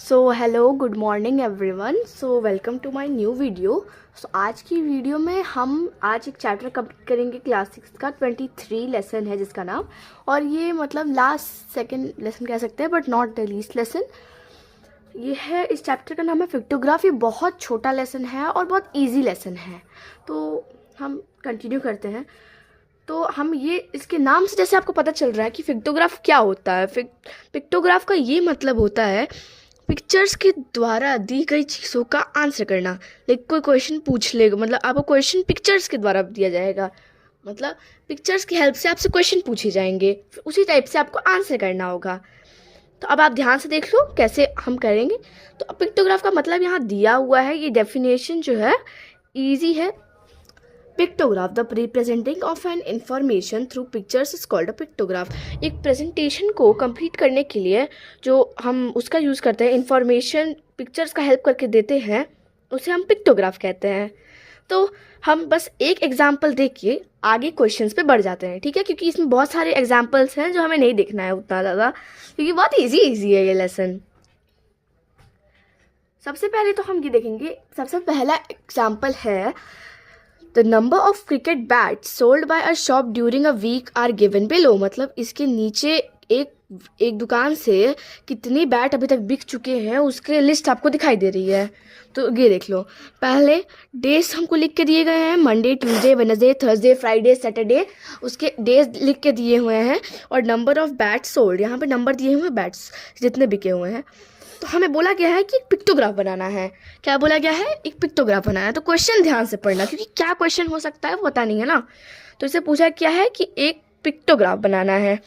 So hello good morning everyone. So welcome to my new video. So आज की video में हम आज एक चैप्टर कंप्लीट करेंगे क्लास 6 का 23 लेसन है जिसका नाम, और ये मतलब लास्ट सेकंड लेसन कह सकते हैं but not the least lesson. ये है, इस चैप्टर का नाम है पिक्टोग्राफ। ये बहुत छोटा लेसन है और बहुत इजी लेसन है, तो हम कंटिन्यू करते हैं। तो हम ये इसके नाम से जैसे आपको पता चल रहा है कि पिक्टोग्राफ क्या होता है। पिक्टोग्राफ का ये मतलब होता है पिक्चर्स के द्वारा दी गई चीज़ों का आंसर करना। लाइक कोई क्वेश्चन पूछ लेगा, मतलब आपको क्वेश्चन पिक्चर्स के द्वारा दिया जाएगा, मतलब पिक्चर्स की हेल्प से आपसे क्वेश्चन पूछे जाएंगे, फिर उसी टाइप से आपको आंसर करना होगा। तो अब आप ध्यान से देख लो कैसे हम करेंगे। तो पिक्टोग्राफ का मतलब यहाँ दिया हुआ है, ये डेफिनेशन जो है ईजी है। Pictograph the representing of an information through pictures is called a pictograph. एक प्रेजेंटेशन को कंप्लीट करने के लिए जो हम उसका यूज़ करते हैं, इंफॉर्मेशन पिक्चर्स का हेल्प करके देते हैं, उसे हम पिक्टोग्राफ कहते हैं। तो हम बस एक एग्जाम्पल देख के आगे क्वेश्चंस पे बढ़ जाते हैं, ठीक है, क्योंकि इसमें बहुत सारे एग्जाम्पल्स हैं जो हमें नहीं देखना है उतना ज़्यादा, क्योंकि बहुत इजी है ये लेसन। सबसे पहले तो हम ये देखेंगे, सबसे पहला एग्जाम्पल है the number of cricket bats sold by a shop during a week are given below. मतलब इसके नीचे एक दुकान से कितनी बैट अभी तक बिक चुके हैं उसके लिस्ट आपको दिखाई दे रही है। तो ये देख लो, पहले डेज हमको लिख के दिए गए हैं, Monday, Tuesday, Wednesday, Thursday, Friday, Saturday, उसके डेज लिख के दिए हुए हैं, और नंबर ऑफ बैट्स सोल्ड, यहाँ पे नंबर दिए हुए हैं बैट्स जितने बिके हुए हैं। तो हमें बोला गया है कि एक पिक्टोग्राफ बनाना है। क्या बोला गया है? एक पिक्टोग्राफ बनाना है। तो क्वेश्चन ध्यान से पढ़ना, क्योंकि क्या क्वेश्चन हो सकता है वो पता नहीं है ना। तो इसे पूछा क्या है कि एक पिक्टोग्राफ बनाना है।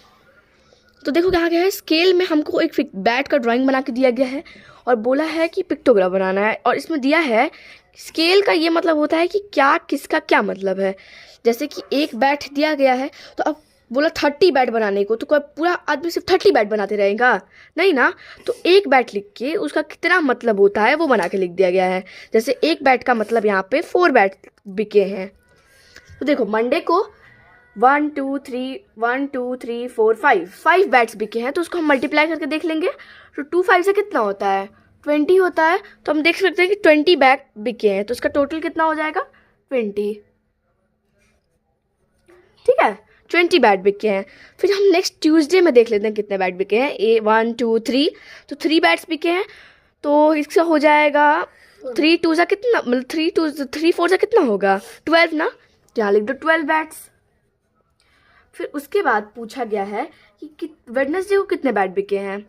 तो देखो कहाँ गया है, स्केल में हमको एक बैट का ड्राइंग बना के दिया गया है और बोला है कि पिक्टोग्राफ बनाना है। और इसमें दिया है स्केल का ये मतलब होता है कि क्या किसका क्या मतलब है। जैसे कि एक बैट दिया गया है, तो अब बोला 30 बैट बनाने को, तो कोई पूरा आदमी सिर्फ 30 बैट बनाते रहेगा? नहीं ना। तो एक बैट लिख के उसका कितना मतलब होता है वो बना के लिख दिया गया है। जैसे एक बैट का मतलब यहाँ पे 4 बैट बिके हैं। तो देखो मंडे को 1 2 3 5 बैट्स बिके हैं, तो उसको हम मल्टीप्लाई करके देख लेंगे। तो 2 5 से कितना होता है? 20 होता है। तो हम देख सकते हैं कि 20 बैट बिके हैं, तो इसका टोटल कितना हो जाएगा? 20। ठीक है, 20 बैट बिके हैं। फिर हम नेक्स्ट ट्यूसडे में देख लेते हैं कितने बैट बिके हैं। 1 2 3, तो 3 बैट्स बिके हैं। तो इसका हो जाएगा 3 2 सा कितना, मतलब 3 4 सा कितना होगा? 12 ना। तो यहाँ लिख दो 12 बैट्स। फिर उसके बाद पूछा गया है कि वेडनेसडे को कितने बैट बिके हैं।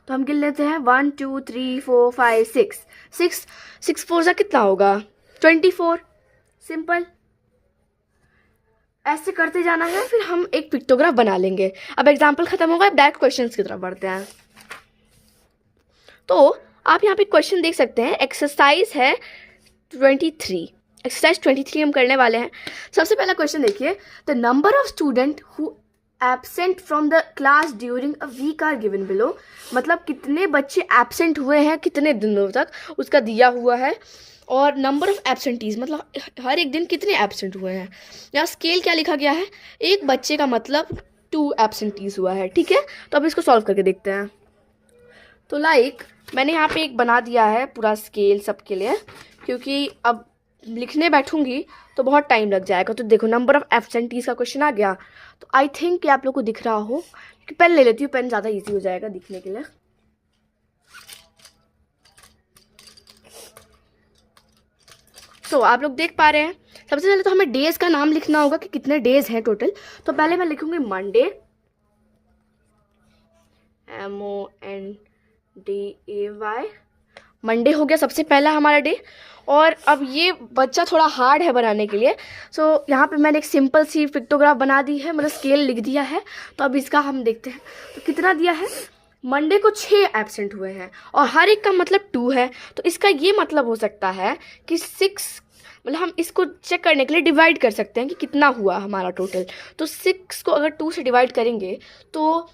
तो हम गिन लेते हैं 1 2 3 4 5 6 6 4 सा कितना होगा? 24। सिंपल, ऐसे करते जाना है, फिर हम एक पिक्टोग्राफ बना लेंगे। अब एग्जाम्पल खत्म होगा, अब डायरेक्ट क्वेश्चंस की तरफ बढ़ते हैं। तो आप यहाँ पे क्वेश्चन देख सकते हैं, एक्सरसाइज है 23। एक्सरसाइज 23 हम करने वाले हैं। सबसे पहला क्वेश्चन देखिए, the number of student who absent from the class during a week are given below. मतलब कितने बच्चे एब्सेंट हुए हैं कितने दिनों तक, उसका दिया हुआ है। और नंबर ऑफ एब्सेंटीज मतलब हर एक दिन कितने एब्सेंट हुए हैं। यहाँ स्केल क्या लिखा गया है? एक बच्चे का मतलब 2 एब्सेंटीज हुआ है, ठीक है। तो अब इसको सॉल्व करके देखते हैं। तो मैंने यहाँ पे एक बना दिया है पूरा स्केल सबके लिए, क्योंकि अब लिखने बैठूंगी तो बहुत टाइम लग जाएगा। तो देखो नंबर ऑफ एब्सेंटीज का क्वेश्चन आ गया। तो आई थिंक कि आप लोग को दिख रहा हो, कि पेन ले लेती हूँ, पेन ज़्यादा इजी हो जाएगा दिखने के लिए। तो आप लोग देख पा रहे हैं। सबसे पहले तो हमें डेज का नाम लिखना होगा कि कितने डेज हैं टोटल। तो पहले मैं लिखूंगी मंडे, MONDAY। मंडे हो गया सबसे पहला हमारा डे। और अब ये बच्चा थोड़ा हार्ड है बनाने के लिए, सो यहाँ पे मैंने एक सिंपल सी पिक्टोग्राफ बना दी है, मतलब स्केल लिख दिया है। तो अब इसका हम देखते हैं तो कितना दिया है। मंडे को 6 एब्सेंट हुए हैं और हर एक का मतलब 2 है। तो इसका ये मतलब हो सकता है कि 6, मतलब हम इसको चेक करने के लिए डिवाइड कर सकते हैं कि कितना हुआ हमारा टोटल। तो 6 को अगर 2 से डिवाइड करेंगे तो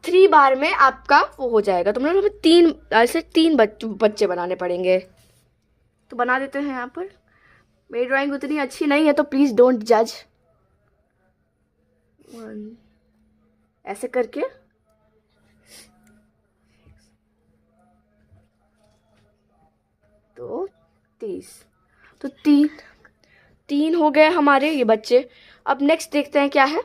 3 बार में आपका वो हो जाएगा। तो मतलब हमें 3 ऐसे 3 बच्चे बनाने पड़ेंगे। तो बना देते हैं। यहाँ पर मेरी ड्राइंग उतनी अच्छी नहीं है, तो प्लीज़ डोंट जज। ऐसे करके तो 30, तो तीन हो गए हमारे ये बच्चे। अब नेक्स्ट देखते हैं क्या है।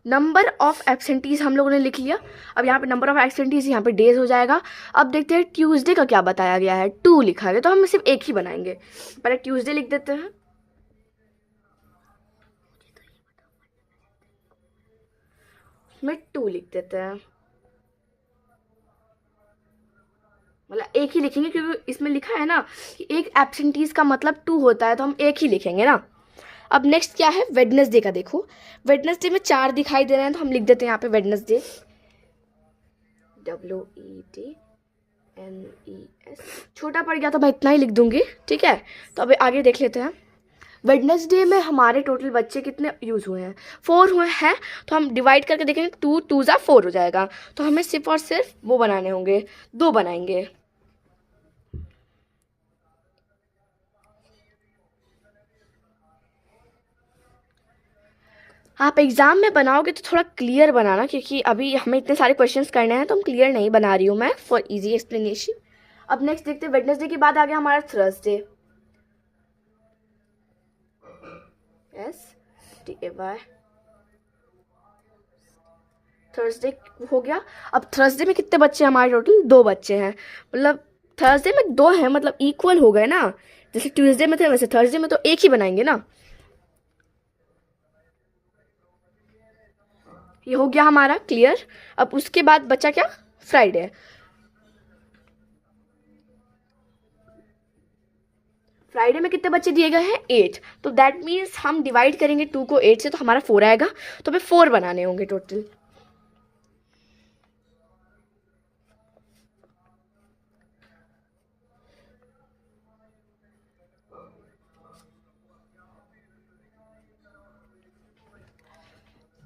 नंबर ऑफ एब्सेंटीज हम लोगों ने लिख लिया। अब यहाँ पे नंबर ऑफ एब्सेंटीज, यहाँ पे डेज हो जाएगा। अब देखते हैं ट्यूसडे का क्या बताया गया है, 2 लिखा गया, तो हम सिर्फ एक ही बनाएंगे। पहले ट्यूसडे लिख देते हैं। में 2 लिख देते हैं, मतलब एक ही लिखेंगे क्योंकि इसमें लिखा है ना कि एक एब्सेंटीज का मतलब 2 होता है, तो हम एक ही लिखेंगे ना। अब नेक्स्ट क्या है, वेडनेसडे का देखो। वेडनेसडे में 4 दिखाई दे रहे हैं, तो हम लिख देते हैं यहाँ पे वेडनेसडे, WEDNES। छोटा पड़ गया तो मैं इतना ही लिख दूंगी, ठीक है। तो अब आगे देख लेते हैं। वेडनेसडे में हमारे टोटल बच्चे कितने यूज़ हुए हैं, 4 हुए हैं। तो हम डिवाइड करके देखेंगे, 2 2 ज़ा 4 हो जाएगा। तो हमें सिर्फ और सिर्फ वो बनाने होंगे, 2 बनाएंगे। आप एग्ज़ाम में बनाओगे तो थोड़ा क्लियर बनाना, क्योंकि अभी हमें इतने सारे क्वेश्चंस करने हैं तो हम क्लियर नहीं बना रही हूँ मैं, फॉर इजी एक्सप्लेनेशन। अब नेक्स्ट देखते हैं, वेडनेसडे के बाद आ गया हमारा थर्सडे। SDAY, थर्सडे हो गया। अब थर्सडे में कितने बच्चे हैं हमारे टोटल, 2 बच्चे हैं। मतलब थर्सडे में 2 हैं, मतलब इक्वल हो गए ना। जैसे ट्यूसडे में थे वैसे थर्सडे में तो एक ही बनाएंगे ना। ये हो गया हमारा क्लियर। अब उसके बाद बचा क्या, फ्राइडे। फ्राइडे में कितने बच्चे दिए गए हैं, 8। तो दैट मीन्स हम डिवाइड करेंगे 2 को 8 से, तो हमारा 4 आएगा। तो हमें 4 बनाने होंगे टोटल।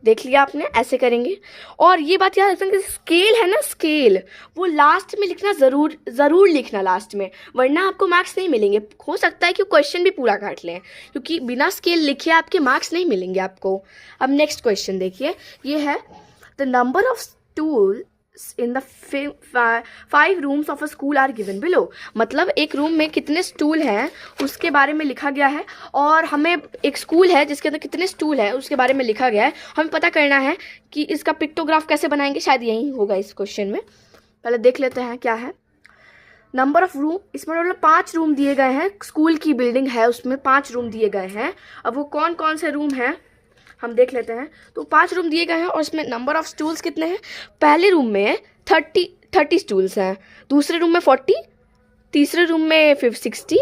देख लिया आपने, ऐसे करेंगे। और ये बात याद रखना कि स्केल है ना, स्केल वो लास्ट में लिखना, ज़रूर लिखना लास्ट में, वरना आपको मार्क्स नहीं मिलेंगे। हो सकता है कि क्वेश्चन भी पूरा काट लें, क्योंकि बिना स्केल लिखे आपके मार्क्स नहीं मिलेंगे आपको। अब नेक्स्ट क्वेश्चन देखिए, ये है the number of stool in the 5 rooms of a school are given below. मतलब एक रूम में कितने स्टूल हैं उसके बारे में लिखा गया है, और हमें एक स्कूल है जिसके अंदर कितने स्टूल हैं उसके बारे में लिखा गया है। हमें पता करना है कि इसका पिक्टोग्राफ कैसे बनाएंगे, शायद यही होगा इस क्वेश्चन में। पहले देख लेते हैं क्या है। नंबर ऑफ रूम, इसमें टोटल 5 रूम दिए गए हैं। स्कूल की बिल्डिंग है, उसमें 5 रूम दिए गए हैं। अब वो कौन कौन से रूम हैं हम देख लेते हैं। तो 5 रूम दिए गए हैं, और इसमें नंबर ऑफ स्टूल्स कितने हैं। पहले रूम में 30 स्टूल्स हैं, दूसरे रूम में 40, तीसरे रूम में 60,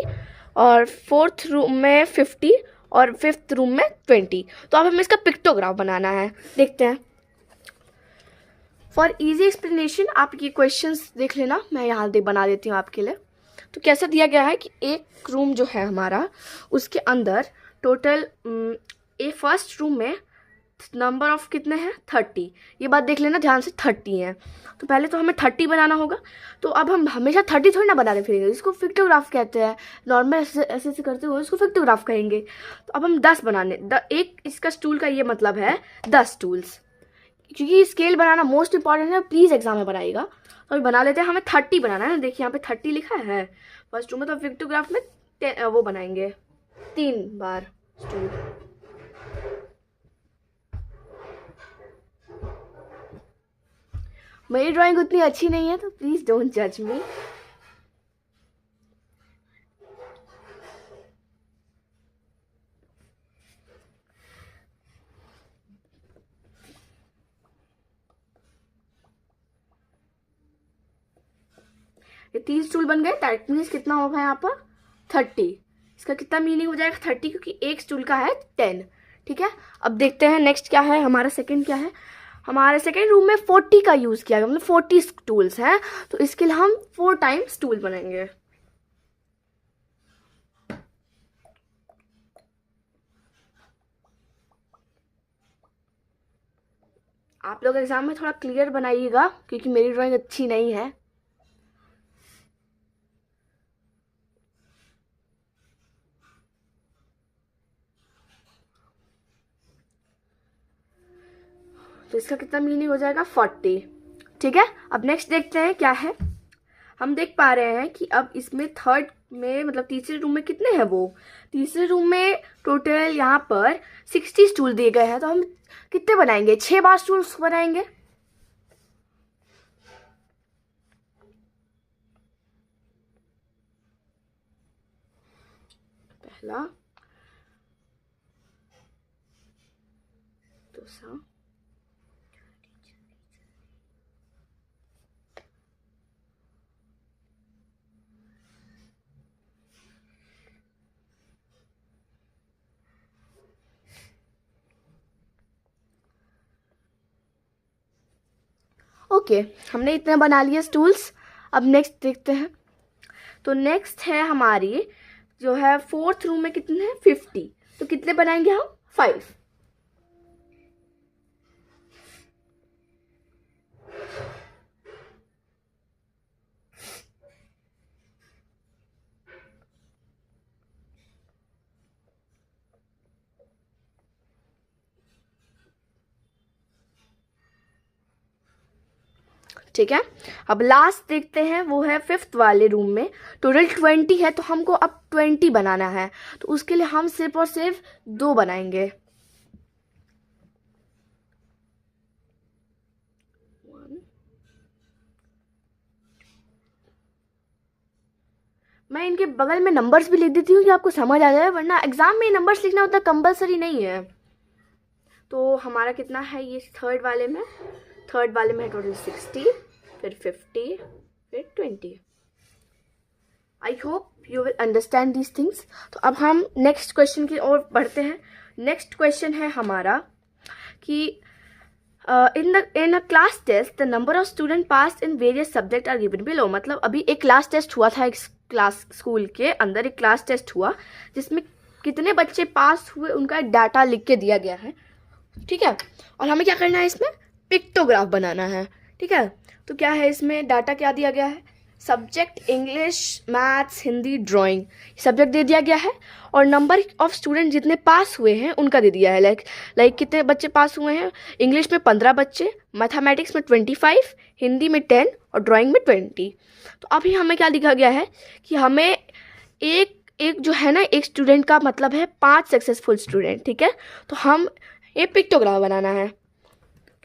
और फोर्थ रूम में 50, और फिफ्थ रूम में 20। तो अब हमें इसका पिक्टोग्राफ बनाना है, देखते हैं। फॉर इजी एक्सप्लेनेशन आप ये क्वेश्चंस देख लेना, मैं यहाँ बना देती हूँ आपके लिए। तो कैसा दिया गया है कि एक रूम जो है हमारा, उसके अंदर टोटल फर्स्ट रूम में नंबर ऑफ कितने हैं, 30। ये बात देख लेना ध्यान से, 30 हैं। तो पहले तो हमें 30 बनाना होगा। तो अब हम हमेशा 30 थोड़ी ना बनाने फिरेंगे, इसको पिक्टोग्राफ कहते हैं। नॉर्मल ऐसे ऐसे करते हुए इसको पिक्टोग्राफ कहेंगे। तो अब हम 10 बनाने, एक इसका स्टूल का ये मतलब है 10 स्टूल्स, क्योंकि स्केल बनाना मोस्ट इंपॉर्टेंट है, प्लीज़ एग्जाम में बनाइएगा। तो अभी बना लेते हैं, हमें 30 बनाना है। देखिए यहाँ पे 30 लिखा है फर्स्ट रूम में, तो पिक्टोग्राफ में वो बनाएंगे 3 बार स्टूल। मेरी ड्राइंग उतनी अच्छी नहीं है, तो प्लीज़ डोंट जज मी। ये 3 स्टूल बन गए, दैट मीन्स कितना होगा यहाँ पर 30। इसका कितना मीनिंग हो जाएगा 30, क्योंकि एक स्टूल का है 10। ठीक है, अब देखते हैं नेक्स्ट क्या है हमारा सेकंड क्या है। हमारे सेकंड रूम में 40 का यूज़ किया गया, मतलब 40 स्टूल्स हैं। तो इसके लिए हम 4 टाइम्स स्टूल बनाएंगे। आप लोग एग्जाम में थोड़ा क्लियर बनाइएगा, क्योंकि मेरी ड्राइंग अच्छी नहीं है। तो इसका कितना मीनिंग हो जाएगा 40। ठीक है, अब नेक्स्ट देखते हैं क्या है। हम देख पा रहे हैं कि अब इसमें थर्ड में, मतलब तीसरे रूम में कितने हैं वो, तीसरे रूम में टोटल यहाँ पर 60 स्टूल दिए गए हैं, तो हम कितने बनाएंगे, 6 बार स्टूल्स बनाएंगे। पहला, दूसरा, ओके, हमने इतने बना लिए स्टूल्स। अब नेक्स्ट देखते हैं। तो नेक्स्ट है हमारी जो है फोर्थ रूम में कितने हैं, 50, तो कितने बनाएंगे हम, 5। ठीक है, अब लास्ट देखते हैं, वो है फिफ्थ वाले रूम में। टोटल 20 है, तो हमको अब 20 बनाना है, तो उसके लिए हम सिर्फ और सिर्फ 2 बनाएंगे। मैं इनके बगल में नंबर्स भी लिख देती हूँ कि आपको समझ आ जाए, वरना एग्जाम में नंबर्स लिखना उतना कंपलसरी नहीं है। तो हमारा कितना है ये थर्ड वाले में, थर्ड वाले में है टोटल 60, फिर 50, फिर 20। I hope you will understand these things. तो अब हम नेक्स्ट क्वेश्चन की ओर बढ़ते हैं। नेक्स्ट क्वेश्चन है हमारा कि in a class test the number of student passed in various subject are given below। मतलब अभी एक क्लास टेस्ट हुआ था, एक क्लास, स्कूल के अंदर एक क्लास टेस्ट हुआ जिसमें कितने बच्चे पास हुए उनका डाटा लिख के दिया गया है। ठीक है, और हमें क्या करना है, इसमें पिक्टोग्राफ बनाना है। ठीक है, तो क्या है इसमें डाटा क्या दिया गया है, subject English, maths, Hindi, drawing, subject दे दिया गया है, और नंबर ऑफ स्टूडेंट जितने पास हुए हैं उनका दे दिया है। लाइक कितने बच्चे पास हुए हैं, इंग्लिश में 15 बच्चे, मैथमेटिक्स में 25, हिंदी में 10 और ड्राइंग में 20। तो अभी हमें क्या लिखा गया है कि हमें एक एक जो है ना, एक स्टूडेंट का मतलब है 5 सक्सेसफुल स्टूडेंट। ठीक है, तो हम ये पिक्टोग्राफ बनाना है।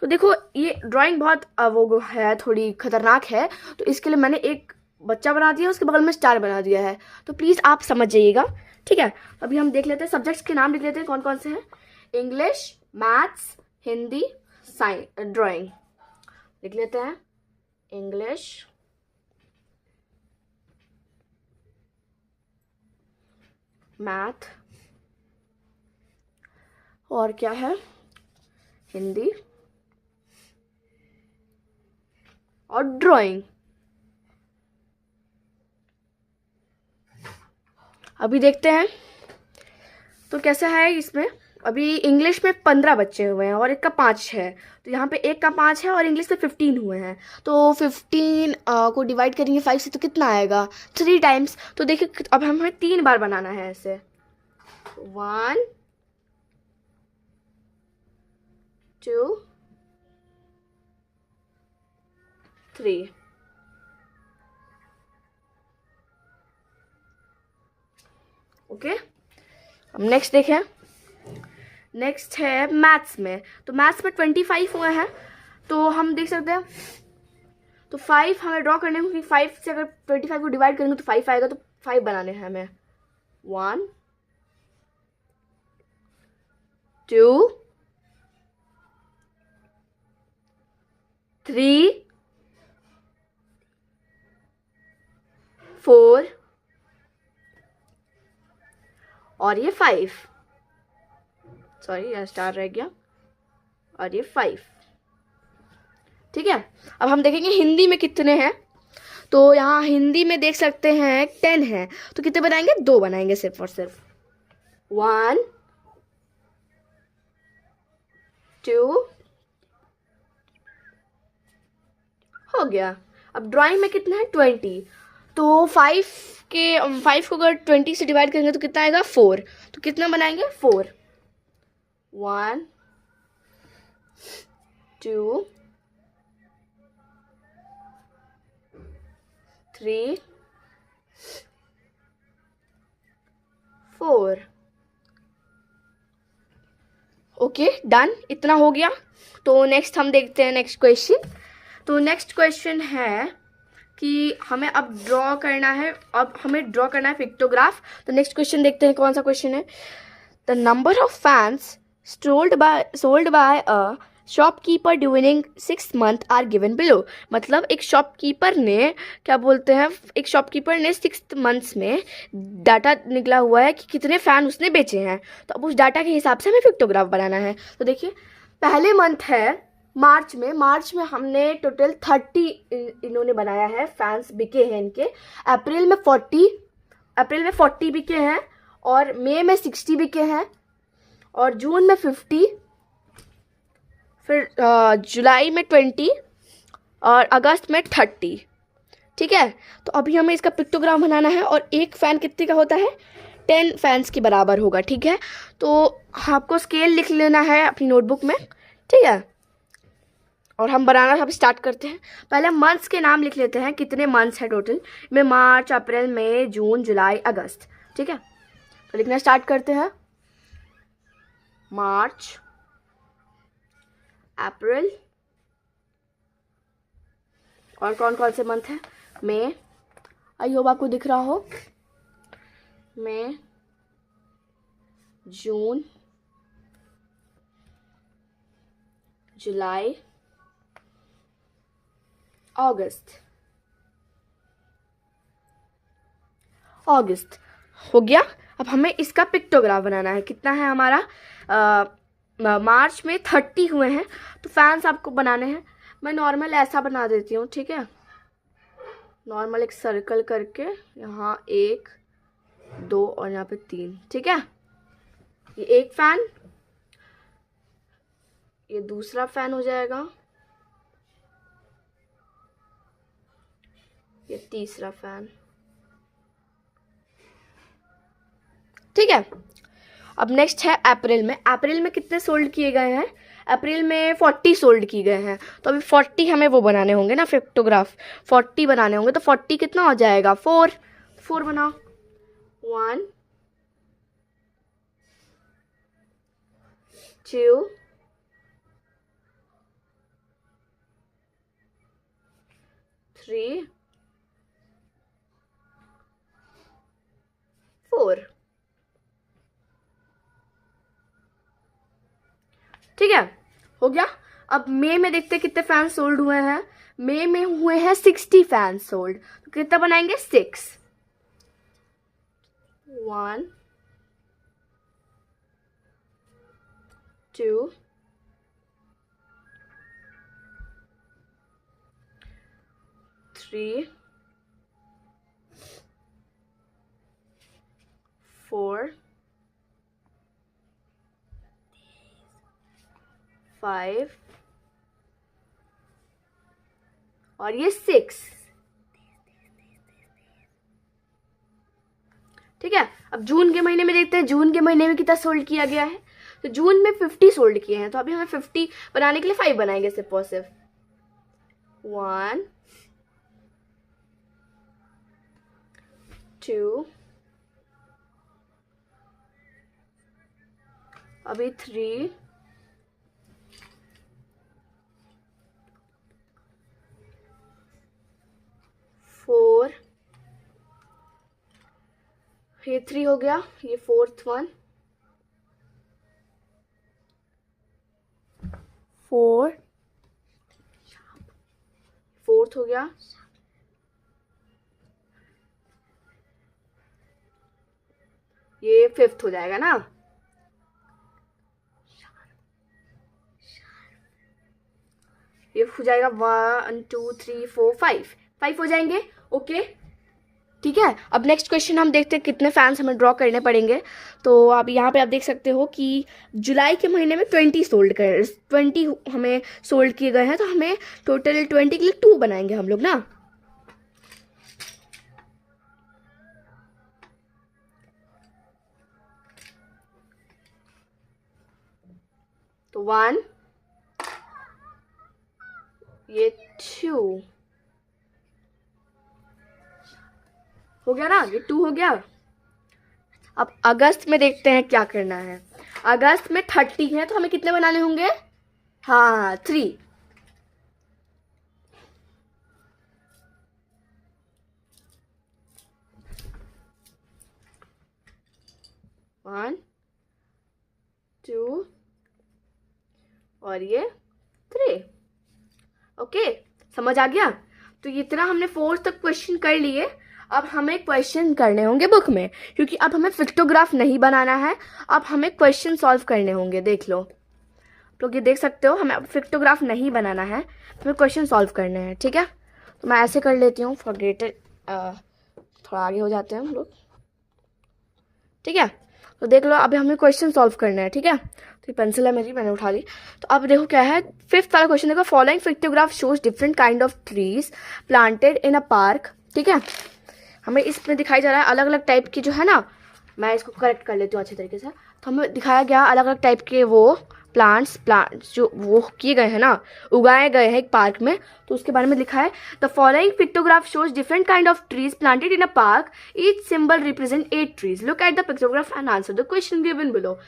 तो देखो ये ड्राइंग बहुत वो है, थोड़ी खतरनाक है, तो इसके लिए मैंने एक बच्चा बना दिया, उसके बगल में स्टार बना दिया है, तो प्लीज़ आप समझ जाइएगा। ठीक है, अभी हम देख लेते हैं, सब्जेक्ट्स के नाम लिख लेते हैं कौन कौन से हैं, English, maths, Hindi, science, drawing. लिख लेते हैं इंग्लिश, मैथ, और क्या है, हिंदी और ड्राइंग। अभी देखते हैं तो कैसा है इसमें। अभी इंग्लिश में 15 बच्चे हुए हैं और एक का 5 है, तो यहाँ पे एक का 5 है और इंग्लिश में 15 हुए हैं, तो 15 को डिवाइड करेंगे 5 से तो कितना आएगा, 3 टाइम्स। तो देखिए अब हमें 3 बार बनाना है ऐसे, 1 2 3। ओके, अब नेक्स्ट देखें। नेक्स्ट है मैथ्स में, तो मैथ्स में 25 हुए हैं, तो हम देख सकते हैं, तो 5 हमें ड्रॉ करने होंगे, 5 से अगर 25 को डिवाइड करेंगे तो 5 आएगा, तो 5 बनाने हैं हमें, 1 2 3 4 और ये 5, सॉरी यहाँ स्टार रह गया, और ये 5। ठीक है, अब हम देखेंगे हिंदी में कितने हैं। तो यहाँ हिंदी में देख सकते हैं 10 है, तो कितने बनाएंगे, 2 बनाएंगे सिर्फ और सिर्फ, 1 2 हो गया। अब ड्राइंग में कितना है, 20, तो 5 को अगर 20 से डिवाइड करेंगे तो कितना आएगा, 4, तो कितना बनाएंगे, 4, 1 2 3 4। ओके डन, इतना हो गया। तो नेक्स्ट हम देखते हैं नेक्स्ट क्वेश्चन। तो नेक्स्ट क्वेश्चन है कि हमें अब ड्रॉ करना है, पिक्टोग्राफ। तो नेक्स्ट क्वेश्चन देखते हैं कौन सा क्वेश्चन है। The number of fans sold by a shopkeeper during 6 month are given below. मतलब एक शॉपकीपर ने क्या बोलते हैं, एक शॉपकीपर ने 6 months में डाटा निकला हुआ है कि कितने फ़ैन उसने बेचे हैं। तो अब उस डाटा के हिसाब से हमें पिक्टोग्राफ बनाना है। तो देखिए पहले मंथ है मार्च में हमने टोटल 30 इन्होंने बनाया है, फैंस बिके हैं इनके। अप्रैल में 40 बिके हैं, और मई में 60 बिके हैं, और जून में 50, फिर जुलाई में 20, और अगस्त में 30। ठीक है, तो अभी हमें इसका पिक्टोग्राम बनाना है, और एक फ़ैन कितने का होता है, 10 फैंस के बराबर होगा। ठीक है, तो आपको स्केल लिख लेना है अपनी नोटबुक में। ठीक है, और हम बनाना हम स्टार्ट करते हैं। पहले मंथ्स के नाम लिख लेते हैं, कितने मंथ्स है टोटल में, मार्च, अप्रैल, मई, जून, जुलाई, अगस्त। ठीक है, तो लिखना स्टार्ट करते हैं। मार्च, अप्रैल, और कौन कौन से मंथ है, मई, आई होप आपको दिख रहा हो, मई, जून, जुलाई, अगस्त हो गया। अब हमें इसका पिक्टोग्राफ बनाना है। कितना है हमारा, मार्च में 30 हुए हैं, तो फैंस आपको बनाने हैं। मैं नॉर्मल ऐसा बना देती हूँ। ठीक है, नॉर्मल एक सर्कल करके यहाँ 1, 2 और यहाँ पे 3। ठीक है, ये एक फैन, ये दूसरा फैन हो जाएगा, ये तीसरा फैन। ठीक है, अब नेक्स्ट है अप्रैल में कितने सोल्ड किए गए हैं, अप्रैल में 40 सोल्ड किए गए हैं। तो अभी 40 हमें वो बनाने होंगे ना, पिक्टोग्राफ 40 बनाने होंगे। तो 40 कितना हो जाएगा, 4 बनाओ। 1, 2, 3, 4। ठीक है, हो गया। अब मई में देखते हैं कितने फैन सोल्ड हुए हैं। मई में हुए हैं 60 फैन सोल्ड। तो कितना बनाएंगे, 6। 1, 2, 3, 4, 5, और ये 6। ठीक है, अब जून के महीने में देखते हैं जून के महीने में कितना सोल्ड किया गया है। तो जून में 50 सोल्ड किए हैं। तो अभी हमें 50 बनाने के लिए 5 बनाएंगे सिर्फ और सिर्फ। 1, 2, अभी 3, 4, ये 3 हो गया, ये 4th वन, 4th हो गया, ये 5th हो जाएगा ना। ये हो जाएगा 1, 2, 3, 4, 5 हो जाएंगे। ओके, ठीक है। अब नेक्स्ट क्वेश्चन हम देखते हैं कितने फैंस हमें ड्रॉ करने पड़ेंगे। तो अब यहाँ पे आप देख सकते हो कि जुलाई के महीने में 20 हमें सोल्ड किए गए हैं। तो हमें टोटल 20 के लिए 2 बनाएंगे हम लोग ना। तो 1, ये 2 हो गया ना, ये 2 हो गया। अब अगस्त में देखते हैं क्या करना है। अगस्त में 30 है तो हमें कितने बनाने होंगे? हाँ 3। 1 2 और ये 3। ओके, समझ आ गया? तो इतना हमने 4 तक क्वेश्चन कर लिए। अब हमें क्वेश्चन करने होंगे बुक में, क्योंकि अब हमें पिक्टोग्राफ नहीं बनाना है, अब हमें क्वेश्चन सॉल्व करने होंगे। देख लो तो ये देख सकते हो, हमें अब पिक्टोग्राफ नहीं बनाना है, हमें क्वेश्चन सॉल्व करने हैं। ठीक है, तो मैं ऐसे कर लेती हूँ, फॉरगेट थोड़ा आगे हो जाते हैं हम लोग। ठीक है, तो देख लो अभी हमें क्वेश्चन सॉल्व करना है। ठीक है, तो ये पेंसिल है मेरी, मैंने उठा ली। तो अब देखो क्या है, 5th वाला क्वेश्चन देखो, following pictograph shows different kind of trees planted in a park. ठीक है, हमें इसमें दिखाई जा रहा है अलग अलग टाइप की जो है ना, मैं इसको करेक्ट कर लेती हूँ अच्छे तरीके से। तो हमें दिखाया गया अलग अलग टाइप के वो प्लांट्स जो वो किए गए हैं ना, उगाए गए हैं एक पार्क में, तो उसके बारे में लिखा है। The following pictograph shows different kind of trees planted in a park, each symbol represent 8 trees, look at the pictograph and answer the question given below.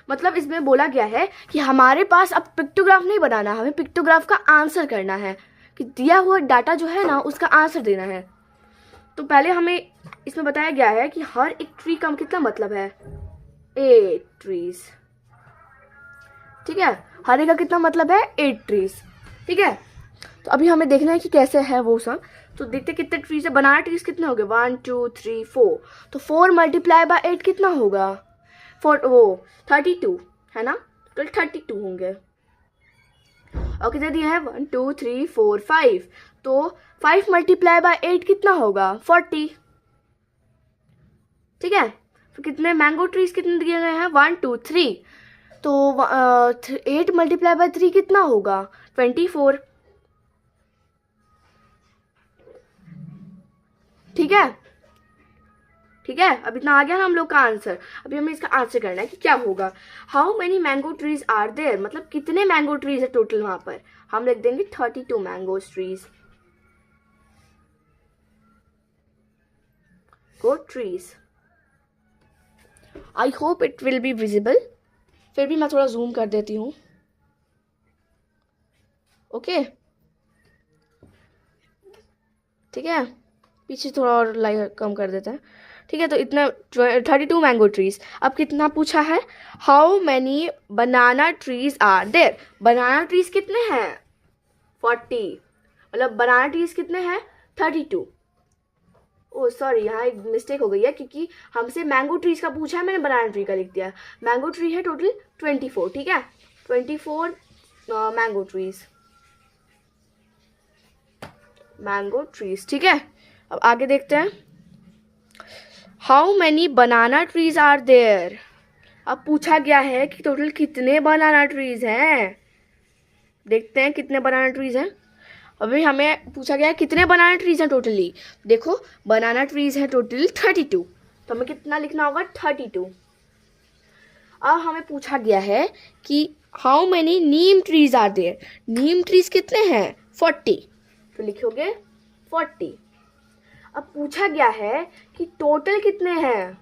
मतलब इसमें बोला गया है कि हमारे पास अब पिक्टोग्राफ नहीं बनाना, हमें पिक्टोग्राफ का आंसर करना है, कि दिया हुआ डाटा जो है ना उसका आंसर देना है। तो पहले हमें इसमें बताया गया है कि हर एक ट्री का कितना मतलब है, 8 ट्रीज। ठीक है, हर एक का कितना मतलब है, 8 ट्रीज। ठीक है, तो अभी हमें देखना है कि कैसे है वो सब। तो देखते कितने ट्रीज है, बनाना ट्रीज कितने हो गए, 1 2 3 4। तो 4 मल्टीप्लाई बाय 8 कितना होगा, 32 है ना, तो 32 होंगे। और कितने दिए हैं, 1 2 3 4 5, तो 5 मल्टीप्लाई बाय 8 कितना होगा, 40। ठीक है, तो कितने मैंगो ट्रीज कितने दिए गए हैं, 1 2 3, तो 8 मल्टीप्लाई बाय 3 कितना होगा, 24। ठीक है, ठीक है, अब इतना आ गया ना हम लोग का आंसर। अभी हमें इसका आंसर करना है कि क्या होगा। How many mango trees are there, मतलब कितने मैंगो ट्रीज है टोटल वहां पर, हम लिख देंगे 32 mango trees. Go trees, I hope it will be visible, फिर भी मैं थोड़ा जूम कर देती हूँ। ओके, ठीक है, पीछे थोड़ा और लाइट कम कर देते हैं। ठीक है, तो इतना 32 मैंगो ट्रीज। अब कितना पूछा है, how many banana trees are there, banana trees कितने हैं, 40, मतलब बनाना ट्रीज कितने हैं, 32। ओह सॉरी, यहाँ एक मिस्टेक हो गई है, क्योंकि हमसे मैंगो ट्रीज का पूछा है, मैंने बनाना ट्री का लिख दिया। मैंगो ट्री है टोटल 24। ठीक है, 24 मैंगो ट्रीज। ठीक है, अब आगे देखते हैं, how many banana trees are there. अब पूछा गया है कि टोटल कितने बनाना ट्रीज हैं, देखते हैं कितने बनाना ट्रीज हैं। अभी हमें पूछा गया है कितने बनाना ट्रीज हैं टोटली, देखो बनाना ट्रीज हैं टोटल 32, तो हमें कितना लिखना होगा, 32। अब हमें पूछा गया है कि how many neem trees are there, neem trees कितने हैं, 40, तो लिखोगे 40। अब पूछा गया है कि टोटल कितने हैं,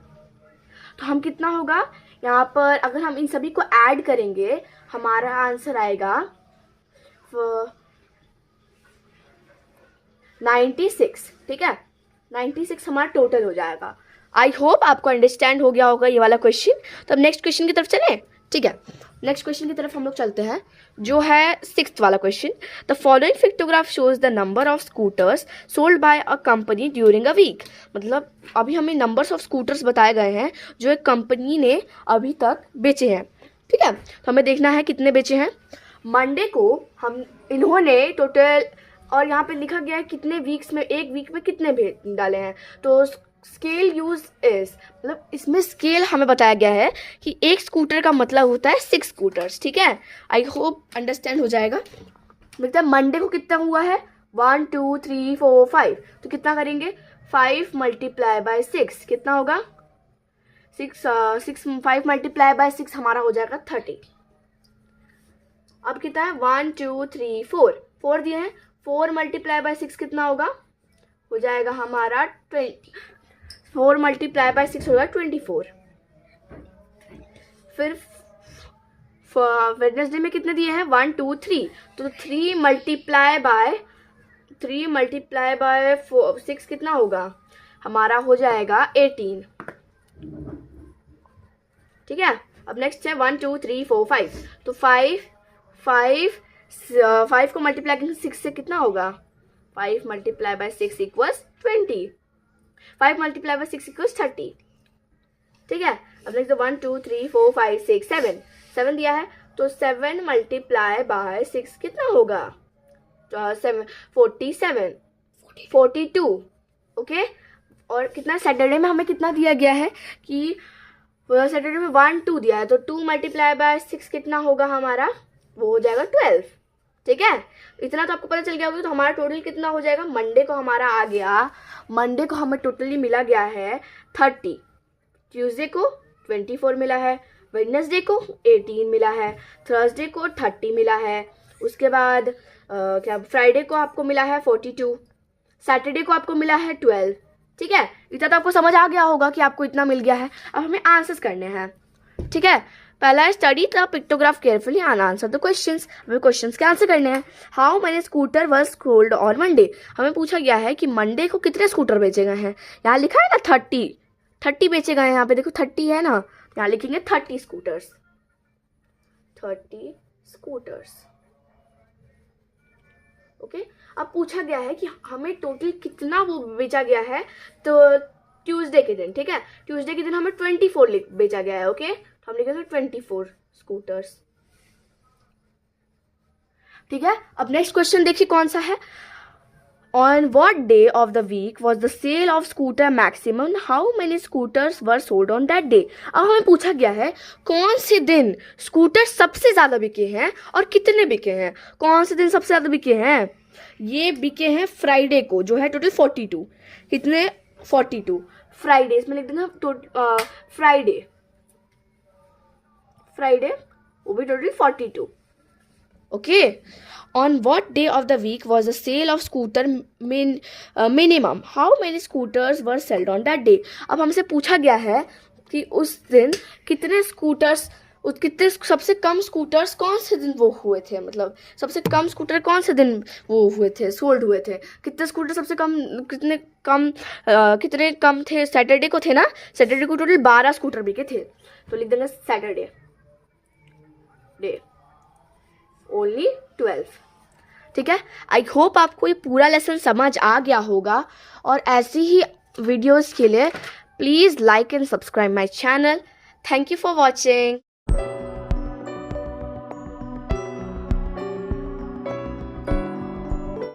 तो हम कितना होगा, यहाँ पर अगर हम इन सभी को ऐड करेंगे हमारा आंसर आएगा 96। ठीक है, 96 हमारा टोटल हो जाएगा। आई होप आपको अंडरस्टैंड हो गया होगा ये वाला क्वेश्चन। तो अब नेक्स्ट क्वेश्चन की तरफ चलें। ठीक है, नेक्स्ट क्वेश्चन की तरफ हम लोग चलते हैं, जो है 6th वाला question. The following pictograph shows the number of scooters sold by a company during a week. मतलब अभी हमें नंबर्स ऑफ स्कूटर्स बताए गए हैं जो एक कंपनी ने अभी तक बेचे हैं। ठीक है, तो हमें देखना है कितने बेचे हैं। मंडे को हम इन्होंने टोटल, और यहाँ पे लिखा गया है कितने वीक्स में, एक वीक में कितने डाले हैं। तो स्केल यूज इज, मतलब इसमें स्केल हमें बताया गया है कि एक स्कूटर का मतलब होता है 6 स्कूटर्स। ठीक है, आई होप अंडरस्टैंड हो जाएगा। मतलब मंडे को कितना हुआ है, 1 2 3 4 5, तो कितना करेंगे, 5 मल्टीप्लाई बाय 6 कितना होगा, 5 मल्टीप्लाई बाय 6 हमारा हो जाएगा 30। अब कितना है, 1 2 3 4 दिए हैं, 4 मल्टीप्लाई बाय 6 कितना होगा, हो जाएगा हमारा 20। 4 मल्टीप्लाई बाय 6 होगा 24। फिर वेडनेसडे में कितने दिए हैं 1 2 3, तो 3 मल्टीप्लाई बाय 6 कितना होगा हमारा, हो जाएगा 18। ठीक है, अब नेक्स्ट है 1 2 3 4 5, तो 5 को मल्टीप्लाई करेंगे 6 से कितना होगा, 5 multiply by 6 equals 20, 5 multiply by 6 equals 30। ठीक है, अब नेक्स्ट 1 2 3 4 5 6 7 दिया है, तो 7 मल्टीप्लाई बाय 6 कितना होगा, 42। ओके, और कितना सैटरडे में हमें कितना दिया गया है कि सैटरडे में 1 2 दिया है, तो 2 मल्टीप्लाई बाय 6 कितना होगा हमारा, वो हो जाएगा 12। ठीक है, इतना तो आपको पता चल गया होगा। तो हमारा टोटल कितना हो जाएगा, मंडे को हमारा आ गया, मंडे को हमें टोटली मिला गया है 30, ट्यूसडे को 24 मिला है, वेडनेसडे को 18 मिला है, थर्सडे को 30 मिला है, उसके बाद क्या फ्राइडे को आपको मिला है 42, सैटरडे को आपको मिला है 12। ठीक है, इतना तो आपको समझ आ गया होगा कि आपको इतना मिल गया है। अब हमें आंसर्स करने हैं। ठीक है, पहला है study the pictograph carefully and answer the questions. हमें क्वेश्चंस के आंसर करने हैं। How many scooter were sold on Monday, हमें पूछा गया है कि मंडे को कितने स्कूटर बेचे गए हैं। यहाँ लिखा है ना 30 बेचे गए हैं, यहाँ पे देखो 30 है ना, यहाँ लिखेंगे 30 स्कूटर्स। ओके, अब पूछा गया है कि हमें टोटल कितना वो बेचा गया है, तो ट्यूसडे के दिन। ठीक है, ट्यूसडे के दिन हमें 24 बेचा गया है। ओके, तो हम लिखेंगे 24 स्कूटर्स। ठीक है, अब नेक्स्ट क्वेश्चन देखिए कौन सा है। On what day of the week was the sale of scooter maximum, how many scooters were sold on that day. अब हमें पूछा गया है कौन से दिन स्कूटर सबसे ज्यादा बिके हैं और कितने बिके हैं। कौन से दिन सबसे ज्यादा बिके हैं, ये बिके हैं फ्राइडे को, जो है टोटल 42। कितने, 42 फ्राइडे, इसमें लिख देना फ्राइडे वो भी total 42। Okay, on what day of the week was the sale of scooter minimum, how many scooters were selled on that day. अब हमसे पूछा गया है कि उस दिन कितने स्कूटर्स, कितने सबसे कम स्कूटर्स कौन से दिन वो हुए थे, मतलब सबसे कम स्कूटर कौन से दिन वो हुए थे, सोल्ड हुए थे। कितने स्कूटर सबसे कम, कितने कम थे, सैटरडे को थे ना, सैटरडे को टोटल 12 स्कूटर बिके थे, तो लिख देंगे सैटरडे डे ओनली 12। ठीक है, आई होप आपको ये पूरा लेसन समझ आ गया होगा, और ऐसी ही वीडियोस के लिए please like and subscribe my channel. Thank you for watching.